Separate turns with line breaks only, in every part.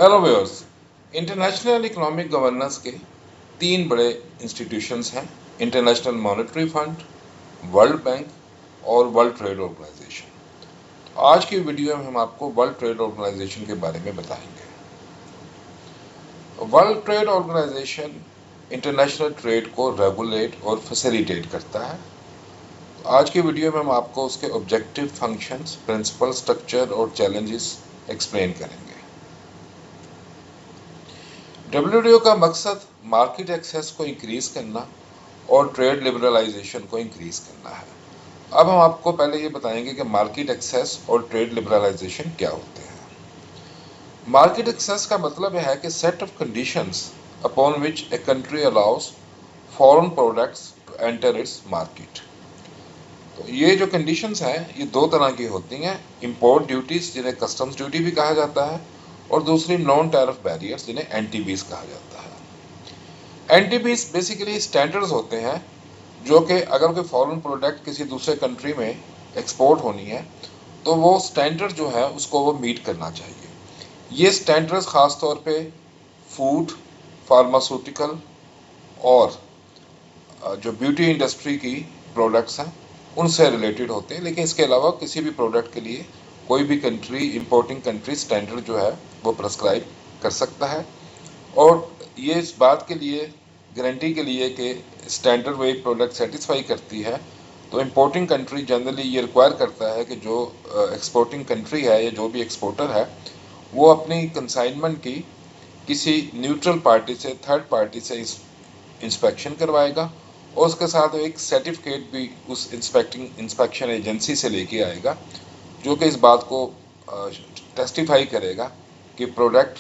Hello viewers. International economic governance के तीन बड़े इंस्टीट्यूशंस हैं: international monetary fund, world bank और वर्ल्ड ट्रेड ऑर्गेनाइजेशन। आज की वीडियो में हम आपको वर्ल्ड ट्रेड ऑर्गेनाइजेशन के बारे में बताएंगे। World Trade Organization international trade को रेगुलेट और फैसिलिटेट करता है। आज की वीडियो में हम आपको उसके ऑब्जेक्टिव, फंक्शंस, प्रिंसिपल, स्ट्रक्चर और चैलेंजेस एक्सप्लेन करेंगे। डब्ल्यूटीओ का मकसद मार्केट एक्सेस को इंक्रीज करना और ट्रेड लिबरलाइजेशन को इंक्रीज करना है। अब हम आपको पहले ये बताएंगे कि मार्केट एक्सेस और ट्रेड लिबरलाइजेशन क्या होते हैं। मार्केट एक्सेस का मतलब है कि set of conditions upon which a country allows foreign products to enter its market. तो ये जो कंडीशंस हैं ये दो तरह की होती हैं: इंपोर्ट ड्यूटीज जिन्हें कस्टम्स ड्यूटी भी कहा जाता है, और दूसरी नॉन टैरिफ बैरियर्स जिन्हें एनटीबीज कहा जाता है। एनटीबीज बेसिकली स्टैंडर्ड्स होते हैं जो कि अगर कोई फॉरेन प्रोडक्ट किसी दूसरे कंट्री में एक्सपोर्ट होनी है तो वो स्टैंडर्ड जो है उसको वो मीट करना चाहिए। ये स्टैंडर्ड्स ख़ास तौर पे फूड, फार्मास्यूटिकल और जो ब्यूटी इंडस्ट्री की प्रोडक्ट्स हैं उनसे रिलेटेड होते हैं, लेकिन इसके अलावा किसी भी प्रोडक्ट के लिए कोई भी कंट्री, इंपोर्टिंग कंट्री स्टैंडर्ड जो है वो प्रेस्क्राइब कर सकता है। और ये इस बात के लिए गारंटी के लिए कि स्टैंडर्ड वही प्रोडक्ट सेटिस्फाई करती है, तो इंपोर्टिंग कंट्री जनरली ये रिक्वायर करता है कि जो एक्सपोर्टिंग कंट्री है या जो भी एक्सपोर्टर है वो अपनी कंसाइनमेंट की किसी न्यूट्रल पार्टी से, थर्ड पार्टी से इंस्पेक्शन करवाएगा और उसके साथ एक सर्टिफिकेट भी उस इंस्पेक्शन एजेंसी से लेके आएगा जो कि इस बात को टेस्टिफाई करेगा कि प्रोडक्ट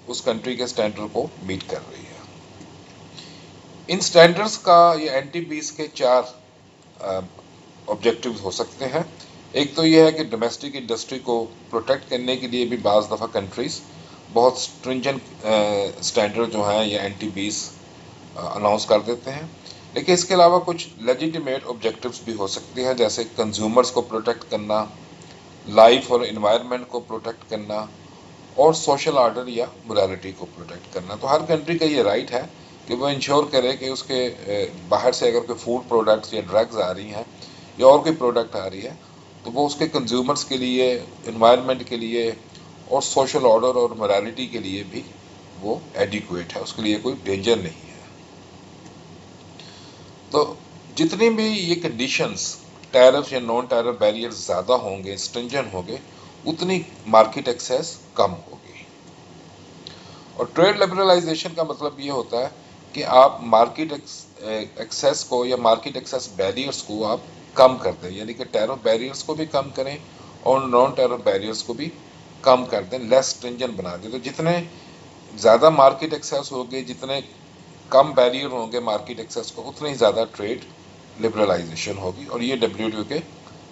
उस कंट्री के स्टैंडर्ड को मीट कर रही है। इन स्टैंडर्ड्स का ये एनटीबीज के चार ऑब्जेक्टिव्स हो सकते हैं। एक तो ये है कि डोमेस्टिक इंडस्ट्री को प्रोटेक्ट करने के लिए भी बाज़ दफ़ा कंट्रीज बहुत स्ट्रिंजेंट स्टैंडर्ड जो हैं ये एनटीबीज अनाउंस कर देते हैं। लेकिन इसके अलावा कुछ लेजिटिमेट ऑब्जेक्टिव्स भी हो सकते हैं, जैसे कंज्यूमर्स को प्रोटेक्ट करना, लाइफ और एनवायरनमेंट को प्रोटेक्ट करना और सोशल ऑर्डर या मोरालिटी को प्रोटेक्ट करना। तो हर कंट्री का ये राइट है कि वो इंश्योर करे कि उसके बाहर से अगर कोई फूड प्रोडक्ट्स या ड्रग्स आ रही हैं या और कोई प्रोडक्ट आ रही है तो वो उसके कंज्यूमर्स के लिए, एनवायरनमेंट के लिए और सोशल ऑर्डर और मोरालिटी के लिए भी वो एडिक्वेट है, उसके लिए कोई डेंजर नहीं है। तो जितनी भी ये कंडीशंस, टैरिफ या नॉन टैरिफ बैरियर्स ज़्यादा होंगे, स्ट्रिंजेंट होंगे, उतनी मार्केट एक्सेस कम होगी। और ट्रेड लिबरलाइजेशन का मतलब ये होता है कि आप मार्केट एक्सेस को या मार्केट एक्सेस बैरियर्स को आप कम कर दें, यानी कि टैरिफ बैरियर्स को भी कम करें और नॉन टैरिफ बैरियर्स को भी कम कर दें, लेस स्ट्रिंजेंट बना दें। तो जितने ज़्यादा मार्केट एक्सेस होंगे, जितने कम बैरियर होंगे मार्केट एक्सेस को, उतनी ही ज़्यादा ट्रेड लिबरलाइजेशन होगी। और ये डब्ल्यूटीओ के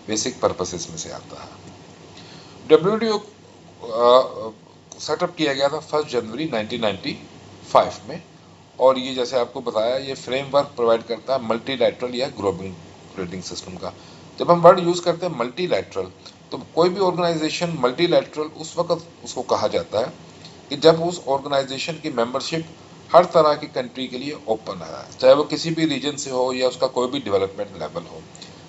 बेसिक पर्पसेस में से आता है। डब्ल्यूटीओ सेटअप किया गया था 1 जनवरी 1995 में, और ये जैसे आपको बताया ये फ्रेमवर्क प्रोवाइड करता है मल्टीलैटरल या ग्लोबल ट्रेडिंग सिस्टम का। जब हम वर्ड यूज़ करते हैं मल्टीलैटरल, तो कोई भी ऑर्गेनाइजेशन मल्टीलैटरल उस वक्त उसको कहा जाता है कि जब उस ऑर्गेनाइजेशन की मेंबरशिप हर तरह की कंट्री के लिए ओपन है, चाहे वो किसी भी रीजन से हो या उसका कोई भी डेवलपमेंट लेवल हो।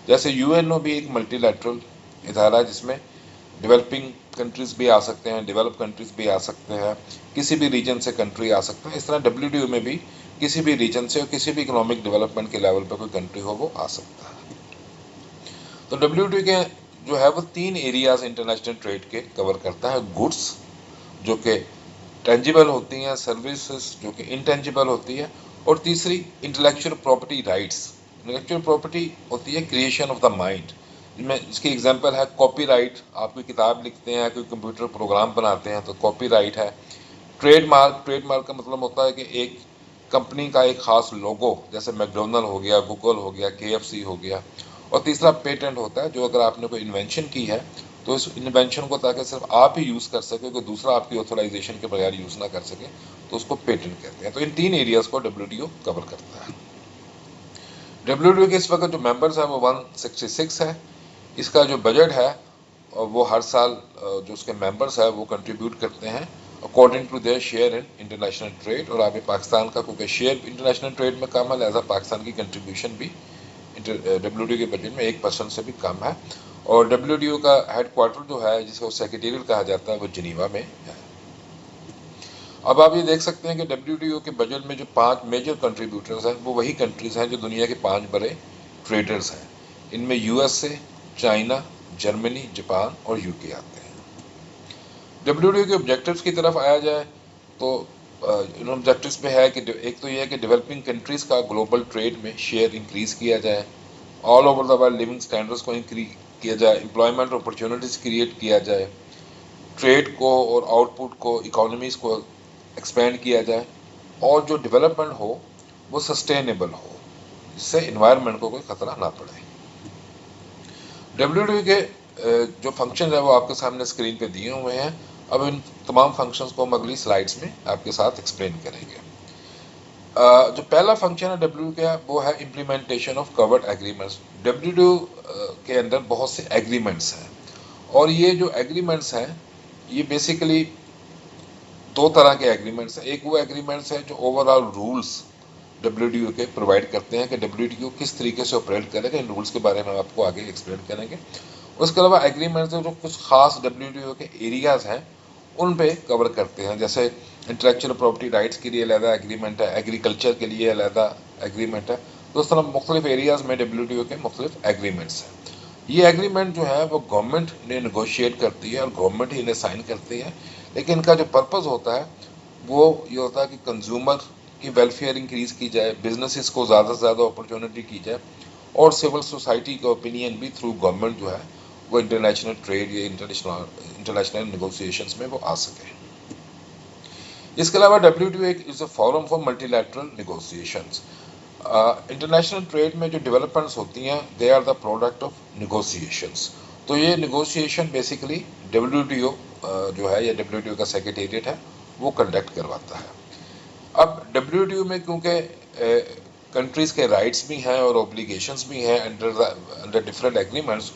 जैसे यूएनओ भी एक मल्टीलैटरल इदारा है जिसमें डेवलपिंग कंट्रीज भी आ सकते हैं, डेवलप कंट्रीज भी आ सकते हैं, किसी भी रीजन से कंट्री आ सकते हैं। इस तरह डब्ल्यूटीओ में भी किसी भी रीजन से और किसी भी इकोनॉमिक डेवलपमेंट के लेवल पर कोई कंट्री हो वो आ सकता है। तो डब्ल्यूटीओ के जो है वो 3 एरियाज इंटरनेशनल ट्रेड के कवर करता है: गुड्स जो कि टेंजिबल होती हैं, सर्विसेज जो कि इंटेंजिबल होती है, और तीसरी intellectual property rights. Intellectual property होती है क्रिएशन ऑफ द माइंड, जिसमें इसकी एग्जांपल है कॉपीराइट। आप कोई किताब लिखते हैं, कोई कंप्यूटर प्रोग्राम बनाते हैं तो कॉपीराइट है। ट्रेडमार्क का मतलब होता है कि एक कंपनी का एक खास लोगो, जैसे मैकडोनल्ड हो गया, गूगल हो गया, केएफसी हो गया। और तीसरा पेटेंट होता है, जो अगर आपने कोई इन्वेंशन की है तो इस इन्वेंशन को ताकि सिर्फ आप ही यूज़ कर सके, कोई दूसरा आपकी ऑथोराइजेशन के बगैर यूज़ ना कर सके, तो उसको पेटेंट कहते हैं। तो इन 3 एरियाज को डब्ल्यूटीओ कवर करता है। डब्ल्यूटीओ के इस वक्त जो मेंबर्स हैं वो 166 है। इसका जो बजट है वो हर साल जो उसके मेंबर्स है वो कंट्रीब्यूट करते हैं according to their share in international trade. और अभी पाकिस्तान का क्योंकि शेयर इंटरनेशनल ट्रेड में कम है, लिहाजा पाकिस्तान की कंट्रीब्यूशन भी WTO के बजट में 1% से भी कम है। और WTO का हेडक्वार्टर जो है, जिसको सेक्रेटेरिएट कहा जाता है, वो जिनीवा में है। अब आप ये देख सकते हैं कि WTO के बजट में जो 5 मेजर कंट्रीब्यूटर्स हैं वो वही कंट्रीज हैं जो दुनिया के 5 बड़े ट्रेडर्स हैं। इनमें USA, चाइना, जर्मनी, जापान और UK आते हैं। WTO के ऑब्जेक्टिव्स की तरफ आया जाए तो इन ऑब्जेक्टिव्स में है कि एक तो ये है कि डेवलपिंग कंट्रीज का ग्लोबल ट्रेड में शेयर इंक्रीज किया जाए, all over the world living standards को इंक्रीज किया जाए, एम्प्लॉयमेंट अपॉर्चुनिटीज क्रिएट किया जाए, ट्रेड को और आउटपुट को, इकोनॉमीज को एक्सपेंड किया जाए, और जो डेवलपमेंट हो वो सस्टेनेबल हो, जिससे इन्वायरमेंट को कोई खतरा ना पड़े। WTO के जो फंक्शन है वो आपके सामने स्क्रीन पे दिए हुए हैं। अब इन तमाम फंक्शंस को हम अगली स्लाइड्स में आपके साथ एक्सप्लेन करेंगे। जो पहला फंक्शन है WTO का वो है implementation of covered agreements. WTO के अंदर बहुत से एग्रीमेंट्स हैं, और ये जो एग्रीमेंट्स हैं ये बेसिकली 2 तरह के एग्रीमेंट्स हैं। एक वो एग्रीमेंट्स हैं जो ओवरऑल रूल्स WTO के प्रोवाइड करते हैं कि WTO किस तरीके से ऑपरेट करेगा, इन रूल्स के बारे में हम आपको आगे एक्सप्लेन करेंगे। उसके अलावा एग्रीमेंट्स जो कुछ खास WTO के एरियाज हैं उन पे कवर करते हैं, जैसे इंटेलेक्चुअल प्रॉपर्टी राइट्स के लिए अलग एग्रीमेंट है, एग्रीकल्चर के लिए अलग एग्रीमेंट है। तो उस तरह मुख्तलिफ एरियाज में WTO के मुख्तलिफ एग्रीमेंट्स हैं। ये एग्रीमेंट जो है वो गवर्नमेंट ने नेगोशिएट करती है और गवर्नमेंट ही इन्हें साइन करती है, लेकिन इनका जो पर्पज़ होता है वो ये होता है कि कंज्यूमर की वेलफेयर इंक्रीज़ की जाए, बिजनेसेस को ज़्यादा से ज़्यादा अपॉर्चुनिटी की जाए, और सिविल सोसाइटी का ओपिनियन भी थ्रू गवर्नमेंट जो है वो इंटरनेशनल ट्रेड या इंटरनेशनल नेगोशिएशंस में वो आ सके। इसके अलावा WTO एक is a forum for multilateral negotiations. International trade में जो डेवलपमेंट्स होती हैं they are the product of negotiations. तो ये नेगोशिएशन बेसिकली WTO जो है या WTO का सेक्रेटेरिएट है वो कंडक्ट करवाता है। अब WTO में क्योंकि कंट्रीज़ के राइट्स भी हैं और ऑब्लिगेशंस भी हैं अंडर डिफरेंट एग्रीमेंट्स,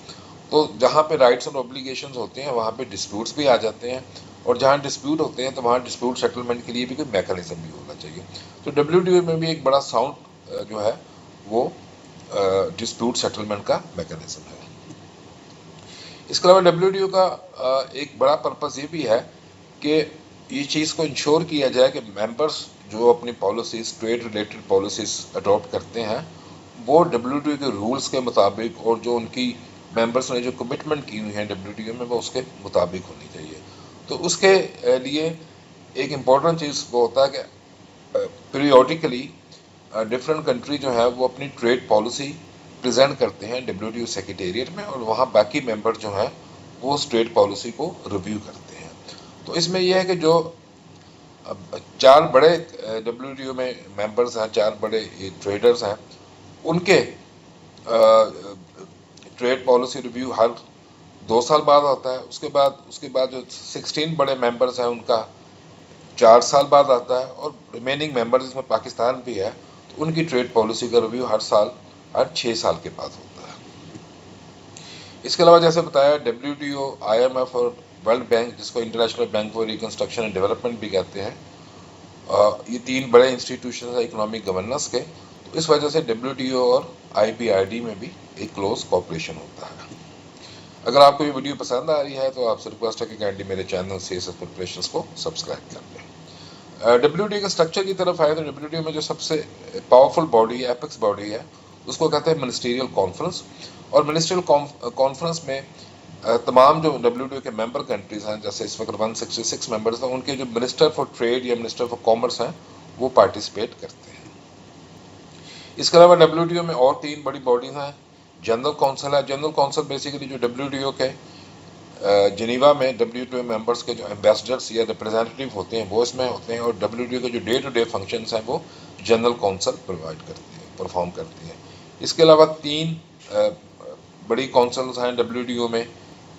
तो जहाँ पे राइट्स और ऑब्लिगेशंस होते हैं वहाँ पे डिस्प्यूट्स भी आ जाते हैं, और जहाँ डिस्प्यूट होते हैं तो वहाँ डिस्प्यूट सेटलमेंट के लिए भी कोई मैकेनिज्म भी होना चाहिए। तो WTO में भी एक बड़ा साउंड जो है वो डिस्प्यूट सेटलमेंट का मैकेनिज्म है। इसके अलावा WTO का एक बड़ा पर्पज़ ये भी है कि ये चीज़ को इंश्योर किया जाए कि मेंबर्स जो अपनी policies, trade related policies adopt करते हैं वो WTO के रूल्स के मुताबिक, और जो उनकी मेंबर्स ने जो कमिटमेंट की हुई है WTO में वो उसके मुताबिक होनी चाहिए। तो उसके लिए एक इम्पॉर्टेंट चीज़ वो होता है कि पीरियोडिकली डिफरेंट कंट्री जो है वो अपनी ट्रेड पॉलिसी प्रेजेंट करते हैं WTO सेक्रेटेरिएट में, और वहाँ बाकी मेंबर जो हैं वो उस ट्रेड पॉलिसी को रिव्यू करते हैं। तो इसमें यह है कि जो 4 बड़े WTO में मेंबर्स हैं, 4 बड़े ट्रेडर्स हैं, उनके ट्रेड पॉलिसी रिव्यू हर 2 साल बाद होता है। उसके बाद जो 16 बड़े मेंबर्स हैं उनका 4 साल बाद आता है, और रिमेनिंग मेंबर्स जिसमें पाकिस्तान भी है तो उनकी ट्रेड पॉलिसी का रिव्यू हर 6 साल के बाद होता है। इसके अलावा जैसे बताया WTO, IMF और वर्ल्ड बैंक, जिसको international bank for reconstruction and development भी कहते हैं, ये 3 बड़े इंस्टीट्यूशन हैं इकोनॉमिक गवर्नेंस के। तो इस वजह से WTO और IBRD में भी एक क्लोज कॉपरेशन होता है। अगर आपको ये वीडियो पसंद आ रही है तो आपसे रिक्वेस्ट है कि काइंडली मेरे चैनल CSS प्रिपरेशंस को सब्सक्राइब कर लें। WTO के स्ट्रक्चर की तरफ आए तो WTO में जो सबसे पावरफुल बॉडी है, एपेक्स बॉडी है, उसको कहते हैं मिनिस्टीरियल कॉन्फ्रेंस। और मिनिस्ट्रियल कॉन्फ्रेंस में तमाम जो WTO के मेंबर कंट्रीज हैं, जैसे इस वक्त 166 मेंबर्स हैं, उनके जो मिनिस्टर फॉर ट्रेड या मिनिस्टर फॉर कॉमर्स हैं वो पार्टिसिपेट करते हैं। इसके अलावा WTO में और 3 बड़ी बॉडीज हैं। जनरल काउंसिल है। जनरल काउंसिल बेसिकली जो WTO के जिनीवा में WTO मेंबर्स के जो एम्बेसडर्स या रिप्रेजेंटेटिव होते हैं वो इसमें होते हैं, और WTO के जो डे टू डे फंक्शंस हैं वो जनरल काउंसिल प्रोवाइड करती है, परफॉर्म करती है। इसके अलावा 3 बड़ी काउंसिल्स हैं WTO में,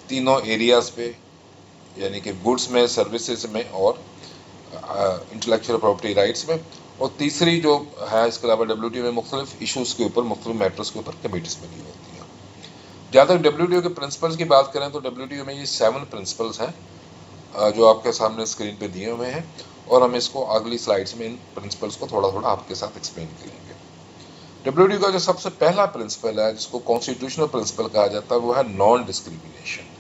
तीनों एरियाज़ पे, यानी कि गुड्स में, सर्विसेज में और इंटेलेक्चुअल प्रॉपर्टी राइट्स में। और तीसरी जो है इसके अलावा WTO में मुख्तलिफ इशूज़ के ऊपर, मुख्तलिफ मैटर्स के ऊपर कमेटीज़ बनी होती हैं। जहाँ तक WTO के प्रिंसिपल्स की बात करें तो WTO में ये 7 प्रिंसिपल्स हैं। जो आपके सामने स्क्रीन पे दिए हुए हैं, और हम इसको अगली स्लाइड्स में इन प्रिंसिपल्स को थोड़ा थोड़ा आपके साथ एक्सप्लेन करेंगे। डब्ल्यूटीओ का जो सबसे पहला प्रिंसिपल है, जिसको कॉन्स्टिट्यूशनल प्रिंसिपल कहा जाता है, वो है नॉन डिस्क्रिमिनेशन।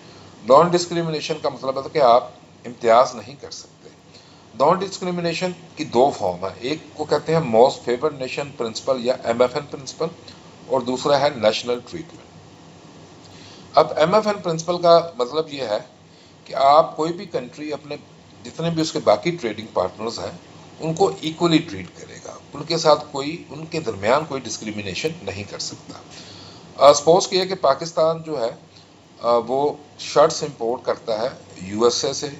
नॉन डिस्क्रिमिनेशन का मतलब है कि आप इम्तियाज नहीं कर सकते। नॉन डिस्क्रिमिनेशन की दो फॉर्म है, एक को कहते हैं मोस्ट फेवर्ड नेशन प्रिंसिपल या MFN प्रिंसिपल, और दूसरा है नेशनल ट्रीटमेंट। अब MFN प्रिंसिपल का मतलब ये है कि आप कोई भी कंट्री अपने जितने भी उसके बाकी ट्रेडिंग पार्टनर्स हैं उनको इक्वली ट्रीट करेगा, उनके साथ कोई, उनके दरमियान कोई डिस्क्रिमिनेशन नहीं कर सकता। सपोज किया कि पाकिस्तान जो है वो शर्ट्स इंपोर्ट करता है USA से,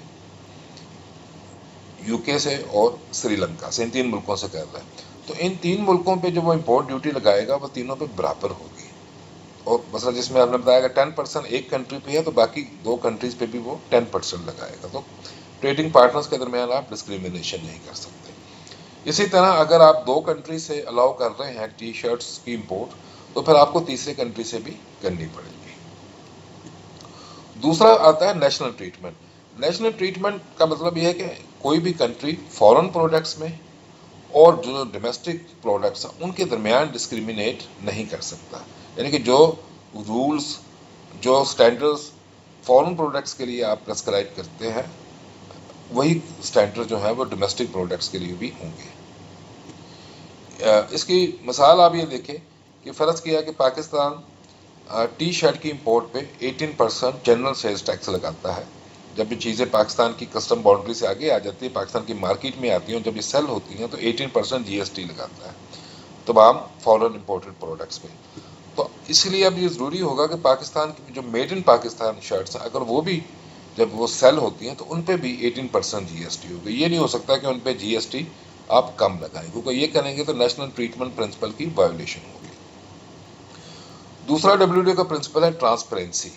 UK से और श्रीलंका से, इन 3 मुल्कों से कर रहा है, तो इन 3 मुल्कों पे जो वो इंपोर्ट ड्यूटी लगाएगा वो तीनों पे बराबर होगी। और मतलब जिसमें आपने बताया 10% एक कंट्री पे है तो बाकी 2 कंट्रीज पे भी वो 10% लगाएगा, तो ट्रेडिंग पार्टनर्स के दरमियान आप डिस्क्रिमिनेशन नहीं कर सकते। इसी तरह अगर आप 2 कंट्री से अलाउ कर रहे हैं टी शर्ट्स की इंपोर्ट, तो फिर आपको तीसरे कंट्री से भी करनी पड़ेगी। दूसरा आता है नेशनल ट्रीटमेंट। नेशनल ट्रीटमेंट का मतलब यह है कि कोई भी कंट्री फॉरेन प्रोडक्ट्स में और जो डोमेस्टिक प्रोडक्ट्स हैं उनके दरमियान डिस्क्रिमिनेट नहीं कर सकता, यानी कि जो रूल्स, जो स्टैंडर्ड्स फॉरेन प्रोडक्ट्स के लिए आप प्रेस्क्राइब करते हैं वही स्टैंडर्ड जो है वो डोमेस्टिक प्रोडक्ट्स के लिए भी होंगे। इसकी मिसाल आप ये देखें कि फ़र्ज़ किया कि पाकिस्तान टी शर्ट की इंपोर्ट पे 18% जनरल सेल्स टैक्स लगाता है। जब ये चीज़ें पाकिस्तान की कस्टम बाउंड्री से आगे आ जाती है, पाकिस्तान की मार्केट में आती हैं, जब ये सेल होती हैं तो 18% GST लगाता है तमाम फॉरेन इंपोर्टेड प्रोडक्ट्स पे। तो इसलिए अब ये ज़रूरी होगा कि पाकिस्तान की जो मेड इन पाकिस्तान शर्ट्स हैं, अगर वो भी जब वो सेल होती हैं तो उन पे भी 18% GST होगी। ये नहीं हो सकता कि उन पे GST आप कम लगाएं, क्योंकि ये करेंगे तो नेशनल ट्रीटमेंट प्रिंसिपल की वायोलेशन होगी। दूसरा WTO का प्रिंसिपल है ट्रांसपेरेंसी,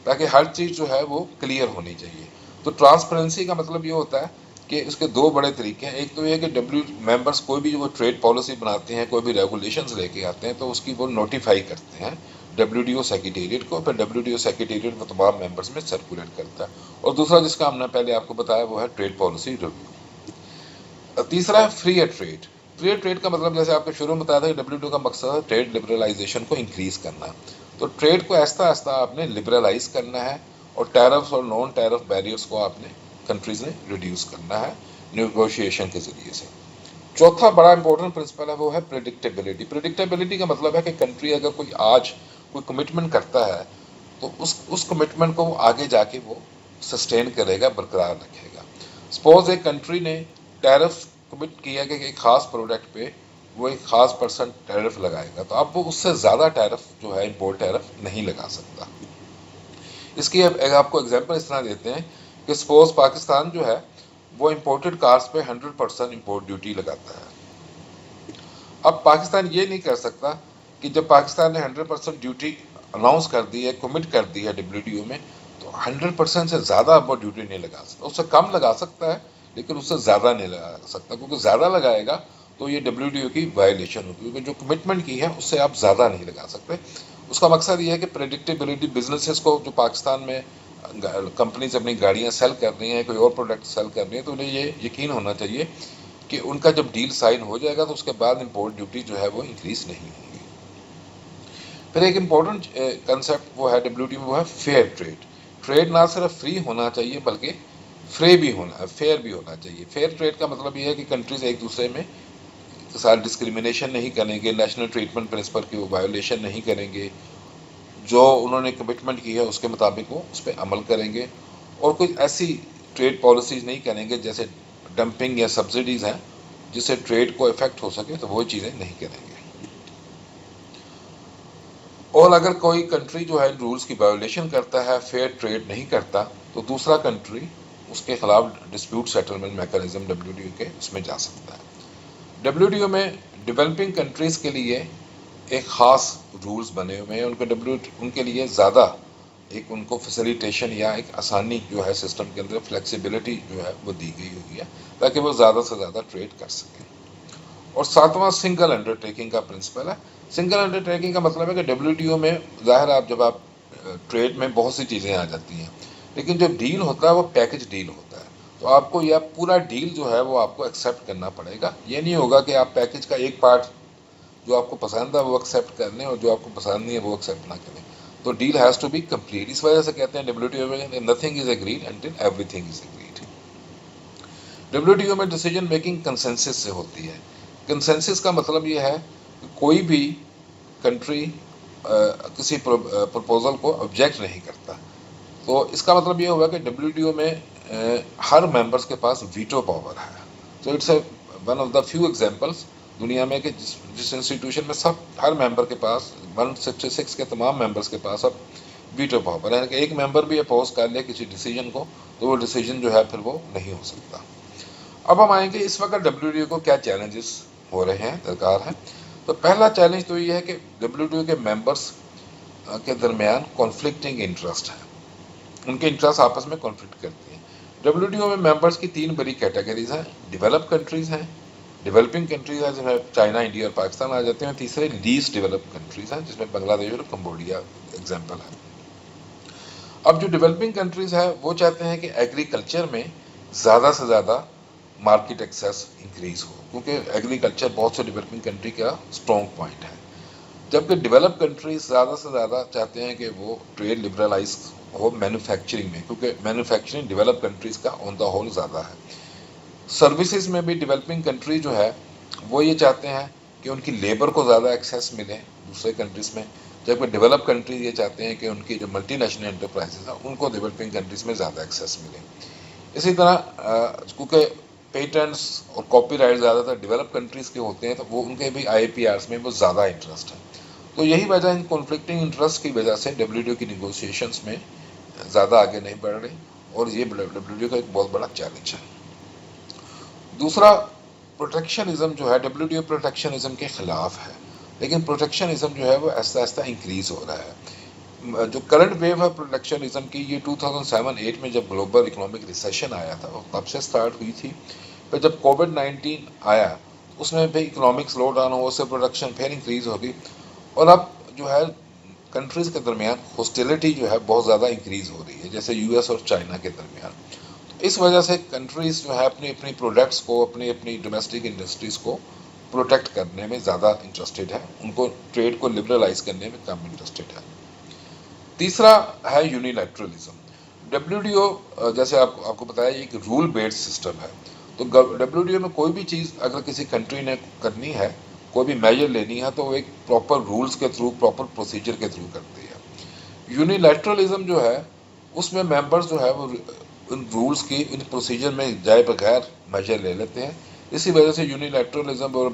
ताकि हर चीज़ जो है वो क्लियर होनी चाहिए। तो ट्रांसपेरेंसी का मतलब ये होता है कि इसके 2 बड़े तरीके हैं। एक तो ये कि मेंबर्स कोई भी जो ट्रेड पॉलिसी बनाते हैं, कोई भी रेगुलेशंस लेके आते हैं, तो उसकी वो नोटिफाई करते हैं WTO सेक्रेटेरिएट को, फिर WTO सेक्रेटेरिएट वो तमाम मेंबर्स में सर्कुलेट करता है। और दूसरा जिसका हमने पहले आपको बताया वो है ट्रेड पॉलिसी रिव्यू। तीसरा है फ्री ट्रेड। फ्री ट्रेड का मतलब जैसे आपको शुरू में बताया था कि WTO का मकसद है ट्रेड लिबरलाइजेशन को इंक्रीज करना। तो ट्रेड को आहिस्ता आहिस्ता आपने लिबरलाइज करना है और टैरिफ्स और नॉन टैरिफ बैरियर्स को आपने कंट्रीज ने रिड्यूस करना है नेगोशिएशन के जरिए से। चौथा बड़ा इंपॉर्टेंट प्रिंसिपल है वो है प्रेडिक्टेबिलिटी। प्रेडिक्टेबिलिटी का मतलब है कि कंट्री अगर कोई आज कोई कमिटमेंट करता है तो उस कमिटमेंट को आगे जाके वो सस्टेन करेगा, बरकरार रखेगा। सपोज एक कंट्री ने टैरिफ कमिट किया कि एक खास प्रोडक्ट पे वो एक खास % टैरिफ लगाएगा, तो अब वो उससे ज़्यादा टैरिफ जो है इम्पोर्ट टैरिफ नहीं लगा सकता। इसकी आपको एग्जांपल इस तरह देते हैं कि सपोज पाकिस्तान जो है वो इम्पोर्टेड कार्स पे 100% इम्पोर्ट ड्यूटी लगाता है। अब पाकिस्तान ये नहीं कर सकता कि जब पाकिस्तान ने 100% ड्यूटी अनाउंस कर दी है, कमिट कर दी है WTO में, तो 100% से ज़्यादा वो ड्यूटी नहीं लगा सकता। उससे कम लगा सकता है लेकिन उससे ज़्यादा नहीं लगा सकता, क्योंकि ज़्यादा लगाएगा तो ये WTO की वायलेशन होगी, क्योंकि जो कमिटमेंट की है उससे आप ज़्यादा नहीं लगा सकते। उसका मकसद ये है कि प्रेडिक्टेबिलिटी, बिजनेसेस को जो पाकिस्तान में कंपनीज अपनी गाड़ियाँ सेल कर रही हैं, कोई और प्रोडक्ट सेल कर रही हैं, तो उन्हें ये यकीन होना चाहिए कि उनका जब डील साइन हो जाएगा तो उसके बाद इम्पोर्ट ड्यूटी जो है वो इंक्रीज नहीं होगी। फिर एक इम्पोर्टेंट कंसेप्ट वो है WTO में, वो है फेयर ट्रेड। ट्रेड ना सिर्फ फ्री होना चाहिए बल्कि फेयर भी होना चाहिए। फेयर ट्रेड का मतलब ये है कि कंट्रीज एक दूसरे में साथ डिस्क्रिमिनेशन नहीं करेंगे, नेशनल ट्रीटमेंट प्रिंसिपल की वो वायोलेशन नहीं करेंगे, जो उन्होंने कमिटमेंट की है उसके मुताबिक वो उस पर अमल करेंगे, और कुछ ऐसी ट्रेड पॉलिसीज नहीं करेंगे जैसे डंपिंग या सब्सिडीज़ हैं जिससे ट्रेड को इफेक्ट हो सके, तो वो चीज़ें नहीं करेंगे। और अगर कोई कंट्री जो है रूल्स की वायोलेशन करता है, फेयर ट्रेड नहीं करता, तो दूसरा कंट्री उसके खिलाफ डिस्प्यूट सेटलमेंट मैकेनिज्म WTO के उसमें जा सकता है। WTO में डेवलपिंग कंट्रीज़ के लिए एक ख़ास रूल्स बने हुए हैं, उनके लिए ज़्यादा एक उनको फैसिलिटेशन या एक आसानी जो है सिस्टम के अंदर, फ्लेक्सिबिलिटी जो है वो दी गई हुई है ताकि वो ज़्यादा से ज़्यादा ट्रेड कर सकें। और सातवां सिंगल अंडरटेकिंग का प्रिंसिपल है। सिंगल अंडरटेकिंग का मतलब है कि WTO में ज़ाहिर आप ट्रेड में बहुत सी चीज़ें आ जाती हैं, लेकिन जो डील होता है वो पैकेज डील होता है। तो आपको यह पूरा डील जो है वो आपको एक्सेप्ट करना पड़ेगा। ये नहीं होगा कि आप पैकेज का एक पार्ट जो आपको पसंद है वो एक्सेप्ट कर लें और जो आपको पसंद नहीं है वो एक्सेप्ट ना करें। तो deal has to be complete. इस वजह से कहते हैं डब्ल्यूटीओ में nothing is agreed until everything is agreed. WTO में डिसीजन मेकिंग कंसेंसस से होती है। कंसेंसस का मतलब ये है कि कोई भी कंट्री किसी प्रपोजल को ऑब्जेक्ट नहीं करता। तो इसका मतलब ये होगा कि डब्ल्यूटीओ में हर मेंबर्स के पास वीटो पावर है। तो it's one of the few examples दुनिया में कि जिस इंस्टीट्यूशन में सब हर मेंबर के पास 166 के तमाम मेंबर्स के पास अब वीटो पावर है कि एक मेंबर भी अपोज कर ले किसी डिसीजन को तो वो डिसीजन जो है फिर वो नहीं हो सकता। अब हम आएंगे इस वक्त डब्ल्यूटीओ को क्या चैलेंजेस हो रहे हैं, दरकार है। तो पहला चैलेंज तो ये है कि डब्ल्यूटीओ के मेंबर्स के दरमियान कॉन्फ्लिक्टिंग इंटरेस्ट है, उनके इंटरेस्ट आपस में कॉन्फ्लिक्ट करते हैं। डब्ल्यूटीओ में मेंबर्स की तीन बड़ी कैटेगरीज हैं। डेवलप कंट्रीज हैं, डेवलपिंग कंट्रीज हैं जिसमें चाइना, इंडिया और पाकिस्तान आ जाते हैं। तीसरे लीस्ट डेवलप्ड कंट्रीज हैं जिसमें बांग्लादेश और कंबोडिया एग्जाम्पल है। अब जो डेवलपिंग कंट्रीज है वो चाहते हैं कि एग्रीकल्चर में ज़्यादा से ज़्यादा मार्केट एक्सेस इंक्रीज हो, क्योंकि एग्रीकल्चर बहुत से डेवलपिंग कंट्री का स्ट्रॉन्ग पॉइंट है। जबकि डेवलप कंट्रीज ज़्यादा से ज़्यादा चाहते हैं कि वो ट्रेड लिबरलाइज हो मैन्युफैक्चरिंग में, क्योंकि मैन्युफैक्चरिंग डेवलप कंट्रीज का ऑन द होल ज़्यादा है। सर्विसेज में भी डेवलपिंग कंट्री जो है वो ये चाहते हैं कि उनकी लेबर को ज़्यादा एक्सेस मिले दूसरे कंट्रीज़ में, जबकि डेवलप कंट्रीज ये चाहते हैं कि उनकी जो मल्टीनेशनल एंटरप्राइजेज हैं उनको डेवलपिंग कंट्रीज़ में ज़्यादा एक्सेस मिले। इसी तरह क्योंकि पेटेंट्स और कॉपीराइट ज़्यादातर डेवलप कंट्रीज़ के होते हैं तो वो उनके भी IPRs में वो ज़्यादा इंटरेस्ट है। तो यही वजह, इन कॉन्फ्लिक्टिंग इंटरेस्ट की वजह से डब्ल्यूटीओ की निगोशिएशंस में ज़्यादा आगे नहीं बढ़ रही और ये डब्ल्यूटीओ का एक बहुत बड़ा चैलेंज है। दूसरा, प्रोटेक्शनिज्म जो है, डब्ल्यूटीओ प्रोटेक्शनिज्म के खिलाफ है, लेकिन प्रोटेक्शनिज्म जो है वो आहिस्ता आहिस्ता इंक्रीज हो रहा है। जो करंट वेव है प्रोटेक्शनिज्म की ये 2007-8 में जब ग्लोबल इकोनॉमिक रिसेशन आया था और तब से स्टार्ट हुई थी। फिर जब कोविड-19 आया उसमें भी इकोनॉमिक स्लो डाउन हुआ, उससे प्रोडक्शन फिर इंक्रीज हो गई और अब जो है कंट्रीज के दरमियान हॉस्टिलिटी जो है बहुत ज़्यादा इंक्रीज हो रही है, जैसे US और चाइना के दरमियान। इस वजह से कंट्रीज जो है अपनी अपनी प्रोडक्ट्स को, अपनी अपनी डोमेस्टिक इंडस्ट्रीज को प्रोटेक्ट करने में ज़्यादा इंटरेस्टेड है, उनको ट्रेड को लिबरलाइज करने में कम इंटरेस्टेड है। तीसरा है यूनिलैटरलिज्म। डब्ल्यूटीओ जैसे आपको बताया एक रूल बेस्ड सिस्टम है। तो डब्ल्यूटीओ में कोई भी चीज़ अगर किसी कंट्री ने करनी है, कोई भी मेजर लेनी है तो वो एक प्रॉपर रूल्स के थ्रू, प्रॉपर प्रोसीजर के थ्रू करती है। यूनिलैटरलिज्म जो है उसमें मेंबर्स जो है वो इन रूल्स की, इन प्रोसीजर में जाए बगैर मेजर ले लेते हैं। इसी वजह से यूनिलैटरलिज्म और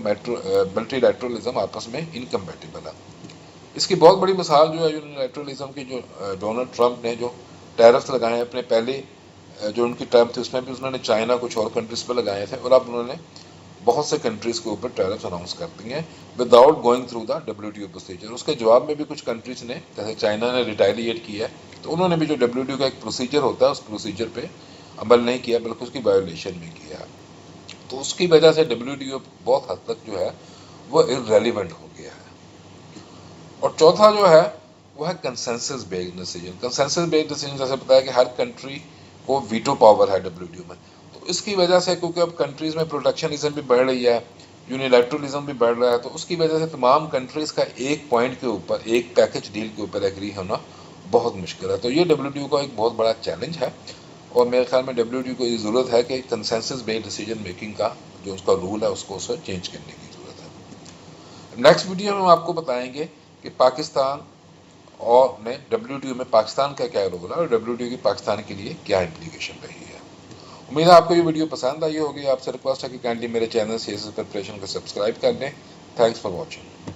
मल्टीलैटरलिज्म आपस में इनकम्पैटिबल है। इसकी बहुत बड़ी मिसाल जो है यूनिलैटरलिज्म की, जो डोनाल्ड ट्रंप ने जो टैरिफ्स लगाए अपने पहले जो उनकी टर्म थी उसमें भी उन्होंने चाइना, कुछ और कंट्रीज पर लगाए थे और अब उन्होंने बहुत से कंट्रीज के ऊपर टैरिफ्स अनाउंस कर दिए हैं without going through the WTO procedure. उसके जवाब में भी कुछ कंट्रीज ने, जैसे चाइना ने रिटेलिएट किया है, तो उन्होंने भी जो डब्ल्यूटीओ का एक प्रोसीजर होता है उस प्रोसीजर पे अमल नहीं किया बल्कि उसकी वायोलेशन भी किया। तो उसकी वजह से डब्ल्यूटीओ बहुत हद तक जो है वो इररेलेवेंट हो गया है। और चौथा जो है वो है consensus based decision. Consensus based decision जैसे बताया कि हर कंट्री को वीटो पावर है डब्ल्यूटीओ में, तो इसकी वजह से क्योंकि अब कंट्रीज में प्रोटेक्शनिज्म भी बढ़ रही है, यूनिलैटरलिज्म भी बढ़ रहा है, तो उसकी वजह से तमाम कंट्रीज का एक पॉइंट के ऊपर, एक पैकेज डील के ऊपर एग्री होना बहुत मुश्किल है। तो ये डब्ल्यूटीओ का एक बहुत बड़ा चैलेंज है और मेरे ख्याल में डब्ल्यूटीओ को ये ज़रूरत है कि कंसेंसस बेस्ड डिसीजन मेकिंग का जो उसका रूल है उसको उसे चेंज करने की ज़रूरत है। नेक्स्ट वीडियो में हम आपको बताएंगे कि पाकिस्तान और ने डब्ल्यूटीओ में पाकिस्तान का क्या रोल है और डब्ल्यूटीओ की पाकिस्तान के लिए क्या इम्प्लीकेशन रही है। उम्मीद है आपको ये वीडियो पसंद आई होगी। आपसे रिक्वेस्ट है कि काइंडली मेरे चैनल CSS प्रिपरेशन को सब्सक्राइब कर लें। Thanks for watching.